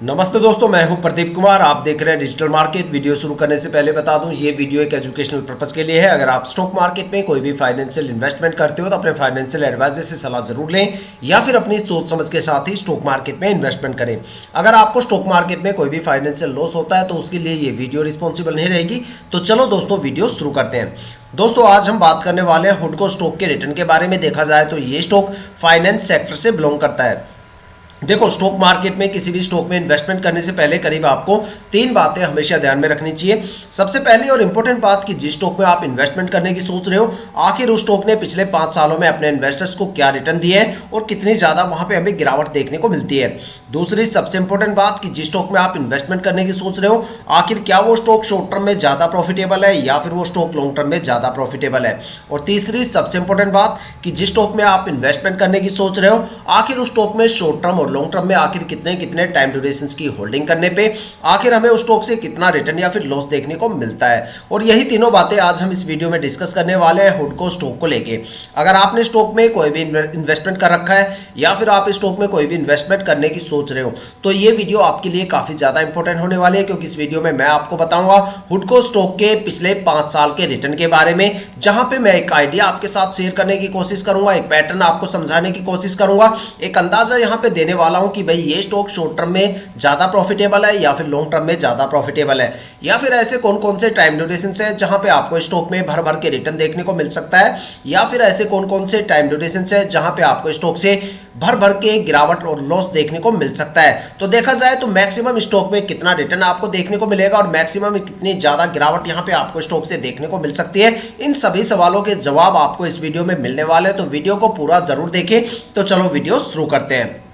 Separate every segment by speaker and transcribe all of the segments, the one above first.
Speaker 1: नमस्ते दोस्तों, मैं हूं प्रदीप कुमार। आप देख रहे हैं डिजिटल मार्केट। वीडियो शुरू करने से पहले बता दूं, ये वीडियो एक एजुकेशनल पर्पस के लिए है। अगर आप स्टॉक मार्केट में कोई भी फाइनेंशियल इन्वेस्टमेंट करते हो तो अपने फाइनेंशियल एडवाइजर से सलाह जरूर लें या फिर अपनी सोच समझ के साथ ही स्टॉक मार्केट में इन्वेस्टमेंट करें। अगर आपको स्टॉक मार्केट में कोई भी फाइनेंशियल लॉस होता है तो उसके लिए ये वीडियो रिस्पॉन्सिबल नहीं रहेगी। तो चलो दोस्तों, वीडियो शुरू करते हैं। दोस्तों, आज हम बात करने वाले हैं हुडको स्टॉक के रिटर्न के बारे में। देखा जाए तो ये स्टॉक फाइनेंस सेक्टर से बिलोंग करता है। देखो, स्टॉक मार्केट में किसी भी स्टॉक में इन्वेस्टमेंट करने से पहले करीब आपको तीन बातें हमेशा ध्यान में रखनी चाहिए। सबसे पहली और इंपॉर्टेंट बात कि जिस स्टॉक में आप इन्वेस्टमेंट करने की सोच रहे हो, आखिर उस स्टॉक ने पिछले 5 सालों में अपने इन्वेस्टर्स को क्या रिटर्न दिए है और कितनी ज्यादा वहां पे हमें गिरावट देखने को मिलती है। दूसरी सबसे इंपॉर्टेंट बात कि जिस स्टॉक में आप इन्वेस्टमेंट करने की सोच रहे हो, आखिर क्या वो स्टॉक शॉर्ट टर्म में ज्यादा प्रॉफिटेबल है या फिर वो स्टॉक लॉन्ग टर्म में ज्यादा प्रॉफिटेबल है। और तीसरी सबसे इंपॉर्टेंट बात कि जिस स्टॉक में आप इन्वेस्टमेंट करने की सोच रहे हो, आखिर उस स्टॉक में शॉर्ट टर्म और लॉन्ग टर्म में आखिर कितने कितने टाइम ड्यूरेशन की होल्डिंग करने पे आखिर हमें उस स्टॉक से कितना रिटर्न या फिर लॉस देखने को मिलता है। और यही तीनों बातें आज हम इस वीडियो में डिस्कस करने वाले हैं हुडको स्टॉक को लेके। अगर आपने स्टॉक में कोई भी इन्वेस्टमेंट कर रखा है या फिर आप स्टॉक में कोई भी इन्वेस्टमेंट करने की सोच रहे हो तो ये वीडियो आपके लिए काफी ज्यादा इंपॉर्टेंट होने वाली है, क्योंकि इस वीडियो में मैं आपको बताऊंगा हुडको स्टॉक के पिछले 5 साल के रिटर्न के बारे में, जहां पे मैं एक आइडिया आपके साथ शेयर करने की कोशिश करूंगा, एक पैटर्न आपको समझाने की कोशिश करूंगा, एक अंदाजा यहां पे देने वाला हूं कि भाई ये स्टॉक शॉर्ट टर्म में ज्यादा प्रॉफिटेबल है या फिर लॉन्ग टर्म में ज्यादा प्रॉफिटेबल है, या फिर ऐसे कौन कौन से टाइम ड्यूरेशन है जहां पे आपको स्टॉक में भर भर के रिटर्न देखने को मिल सकता है, या फिर ऐसे कौन कौन से टाइम ड्यूरेशन है जहां पे आपको स्टॉक से भर भर के गिरावट और लॉस देखने को मिल सकता है। तो देखा जाए तो मैक्सिमम स्टॉक में कितना रिटर्न आपको देखने को मिलेगा और मैक्सिमम कितनी ज्यादा गिरावट यहां पे आपको स्टॉक से देखने को मिल सकती है, इन सभी सवालों के जवाब आपको इस वीडियो में मिलने वाले हैं। तो वीडियो को पूरा जरूर देखें। तो चलो वीडियो शुरू करते हैं।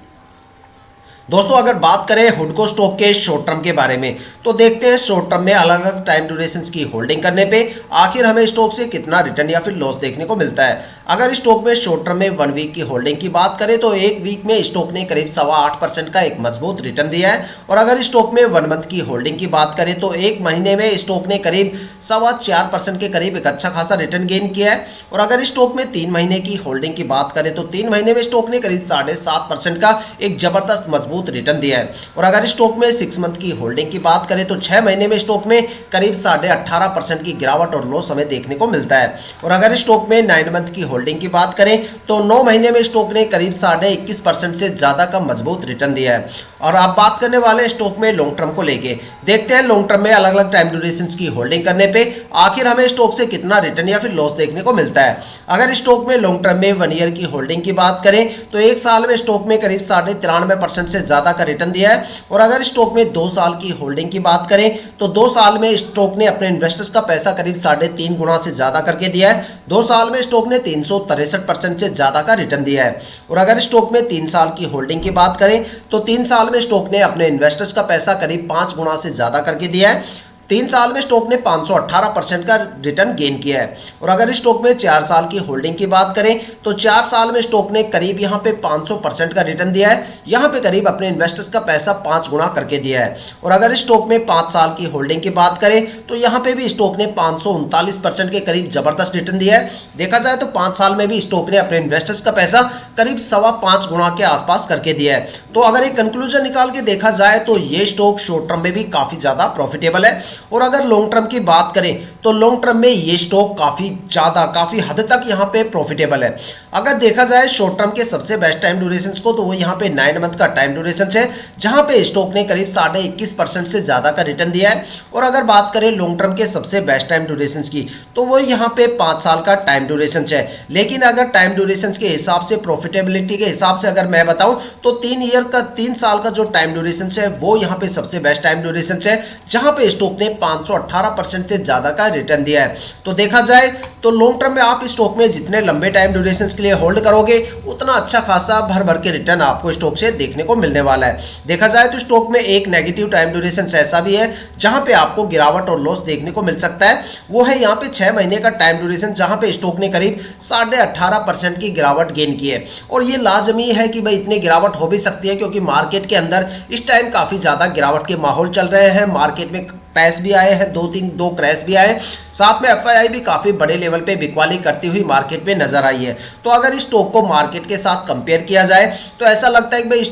Speaker 1: दोस्तों, अगर बात करें हुडको स्टॉक के शॉर्ट टर्म के बारे में तो देखते हैं शॉर्ट टर्म में अलग अलग टाइम ड्यूरेशंस की होल्डिंग करने पे आखिर हमें स्टॉक से कितना रिटर्न या फिर लॉस देखने को मिलता है। अगर स्टॉक में शॉर्ट टर्म में 1 वीक की होल्डिंग की बात करें तो एक वीक में स्टॉक ने करीब 8.25% का एक मजबूत रिटर्न दिया है। और अगर स्टॉक में 1 मंथ की होल्डिंग की बात करें तो एक महीने में स्टॉक ने करीब 4.25% के करीब एक अच्छा खासा रिटर्न गेन किया है। और अगर स्टॉक में 3 महीने की होल्डिंग की बात करें तो 3 महीने में स्टॉक ने करीब 7.5% का एक जबरदस्त मजबूत रिटर्न दिया है। और अगर स्टॉक में 6 मंथ की होल्डिंग की बात करें तो 6 महीने में स्टॉक में करीब 18.5% की गिरावट और लॉस हमें देखने को मिलता है। और अगर स्टॉक में 9 मंथ की होल्डिंग की बात करें तो 9 महीने में स्टॉक ने करीब 21.5% से ज्यादा का मजबूत रिटर्न दिया है। और आप बात करने वाले स्टॉक में लॉन्ग टर्म को लेके, देखते हैं लॉन्ग टर्म में अलग अलग टाइम ड्यूरेशन की होल्डिंग करने पे आखिर हमें स्टॉक से कितना रिटर्न या फिर लॉस देखने को मिलता है। अगर स्टॉक में लॉन्ग टर्म में 1 ईयर की होल्डिंग की बात करें तो एक साल में स्टॉक में करीब 93.5% से ज्यादा का रिटर्न दिया है। और अगर स्टॉक में 2 साल की होल्डिंग की बात करें तो 2 साल में स्टॉक ने अपने इन्वेस्टर्स का पैसा करीब 3.5 गुना से ज्यादा करके दिया है। 2 साल में स्टॉक ने 363% से ज्यादा का रिटर्न दिया है। और अगर स्टॉक में 3 साल की होल्डिंग की बात करें तो 3 साल में स्टॉक ने अपने इन्वेस्टर्स का पैसा करीब 5 गुना से ज्यादा करके दिया है। 3 साल में स्टॉक ने 518% का रिटर्न गेन किया है। और अगर स्टॉक में 4 साल की होल्डिंग की बात करें तो 4 साल में स्टॉक ने करीब यहां पे 500% का रिटर्न दिया है। यहां पे करीब अपने इन्वेस्टर्स का पैसा 5 गुना करके दिया है। और अगर स्टॉक में 5 साल की होल्डिंग की बात करें तो यहां पे भी स्टॉक ने 539% के करीब जबरदस्त रिटर्न दिया है। देखा जाए तो 5 साल में भी स्टॉक ने अपने इन्वेस्टर्स का पैसा करीब 5.25 गुना के आसपास करके दिया है। तो अगर एक कंक्लूजन निकाल के देखा जाए तो ये स्टॉक शॉर्ट टर्म में भी काफी ज्यादा प्रॉफिटेबल है। और अगर लॉन्ग टर्म की बात करें तो लॉन्ग टर्म में ये स्टॉक काफी हद तक यहां पे प्रॉफिटेबल है। अगर देखा जाए शॉर्ट टर्म के सबसे बेस्ट टाइम ड्यूरेशन को तो वो यहां पे 9 मंथ का टाइम ड्यूरेशन है, जहां पे स्टॉक ने करीब 21.5% से ज्यादा का रिटर्न दिया है। और अगर बात करें लॉन्ग टर्म के सबसे बेस्ट टाइम ड्यूरेशन की तो वो यहां पे 5 साल का टाइम ड्यूरेशन है। लेकिन अगर टाइम ड्यूरेशन के हिसाब से, प्रॉफिटेबिलिटी के हिसाब से अगर मैं बताऊं तो 3 साल का जो टाइम ड्यूरेशन है वो यहां पे सबसे बेस्ट टाइम ड्यूरेशन है, जहां पे स्टॉक ने 518% से ज्यादा का रिटर्न दिया है। तो देखा जाए तो लॉन्ग टर्म में आप स्टॉक में जितने लंबे टाइम ड्यूरेशन के लिए होल्ड करोगे उतना अच्छा खासा भर भर के रिटर्न आपको स्टॉक से देखने को मिलने वाला है। देखा जाए तो स्टॉक में एक नेगेटिव टाइम ड्यूरेशन ऐसा भी है जहां पे आपको गिरावट और लॉस देखने को मिल सकता है। वो है यहाँ पे 6 महीने का टाइम ड्यूरेशन, जहां पे स्टॉक ने करीब 18.5% की गिरावट गेन की है। और ये लाजमी है कि भाई इतनी गिरावट हो भी सकती है, क्योंकि मार्केट के अंदर इस टाइम काफी ज्यादा गिरावट के माहौल चल रहे हैं। मार्केट में क्रैश भी आए हैं, 2 क्रैश भी आए। साथ में एफआईआई भी काफी बड़े लेवल पे बिकवाली करती हुई मार्केट में नजर आई है। तो अगर इस स्टॉक को मार्केट के साथ कंपेयर किया जाए तो ऐसा लगता है कि भाई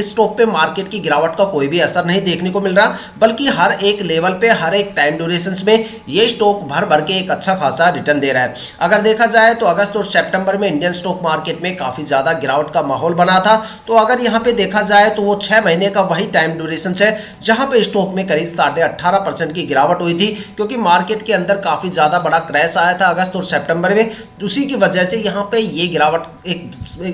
Speaker 1: स्टॉक पे मार्केट की गिरावट का कोई भी असर नहीं देखने को मिल रहा, बल्कि हर एक लेवल पे हर एक टाइम ड्यूरेशन में ये स्टॉक भर भर के एक अच्छा खासा रिटर्न दे रहा है। अगर देखा जाए तो अगस्त और सितंबर में इंडियन स्टॉक मार्केट में काफी ज्यादा गिरावट का माहौल बना था। तो अगर यहाँ पे देखा जाए तो वो 6 महीने का वही टाइम ड्यूरेशन है जहां पे स्टॉक में करीब 18.5% की गिरावट हुई थी, क्योंकि मार्केट के अंदर काफी ज्यादा बड़ा क्रैश आया था अगस्त और सितंबर में। उसी की वजह से यहाँ पे ये गिरावट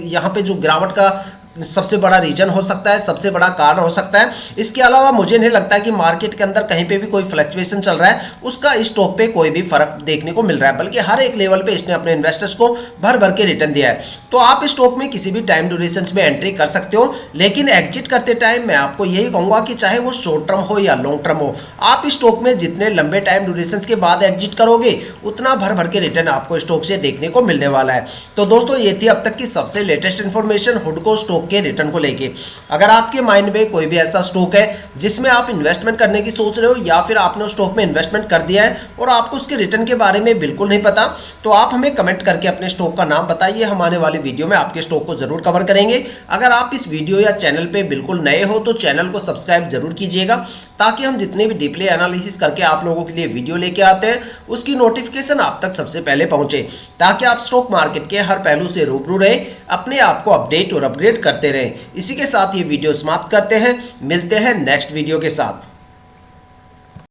Speaker 1: यहाँ पे जो गिरावट का सबसे बड़ा रीजन हो सकता है, सबसे बड़ा कारण हो सकता है। इसके अलावा मुझे नहीं लगता कि मार्केट के अंदर कहीं पे भी कोई फ्लक्चुएशन चल रहा है उसका स्टॉक पे कोई भी फर्क देखने को मिल रहा है, बल्कि हर एक लेवल पे इसने अपने इन्वेस्टर्स को भर भर के रिटर्न दिया है। तो आप स्टॉक में किसी भी टाइम ड्यूरेशन में एंट्री कर सकते हो, लेकिन एग्जिट करते टाइम मैं आपको यही कहूंगा कि चाहे वो शॉर्ट टर्म हो या लॉन्ग टर्म हो, आप स्टॉक में जितने लंबे टाइम ड्यूरेशन के बाद एग्जिट करोगे उतना भर भर के रिटर्न आपको स्टॉक से देखने को मिलने वाला है। तो दोस्तों ये थी अब तक की सबसे लेटेस्ट इंफॉर्मेशन हुडको स्टॉक के रिटर्न को लेके। अगर आपके माइंड में कोई भी ऐसा स्टॉक है जिसमें आप इन्वेस्टमेंट करने की सोच रहे हो, या फिर आपने उस स्टॉक में इन्वेस्टमेंट कर दिया है और आपको उसके रिटर्न के बारे में बिल्कुल नहीं पता, तो आप हमें कमेंट करके अपने स्टॉक का नाम बताइए। हम आने वाली वीडियो में आपके स्टॉक को जरूर कवर करेंगे। अगर आप इस वीडियो या चैनल पे बिल्कुल नए हो तो चैनल को सब्सक्राइब जरूर कीजिएगा, ताकि हम जितने भी डीपली एनालिसिस करके आप लोगों के लिए वीडियो लेके आते हैं उसकी नोटिफिकेशन आप तक सबसे पहले पहुंचे, ताकि आप स्टॉक मार्केट के हर पहलू से रूबरू रहे, अपने आप को अपडेट और अपग्रेड करते रहें। इसी के साथ ये वीडियो समाप्त करते हैं, मिलते हैं नेक्स्ट वीडियो के साथ।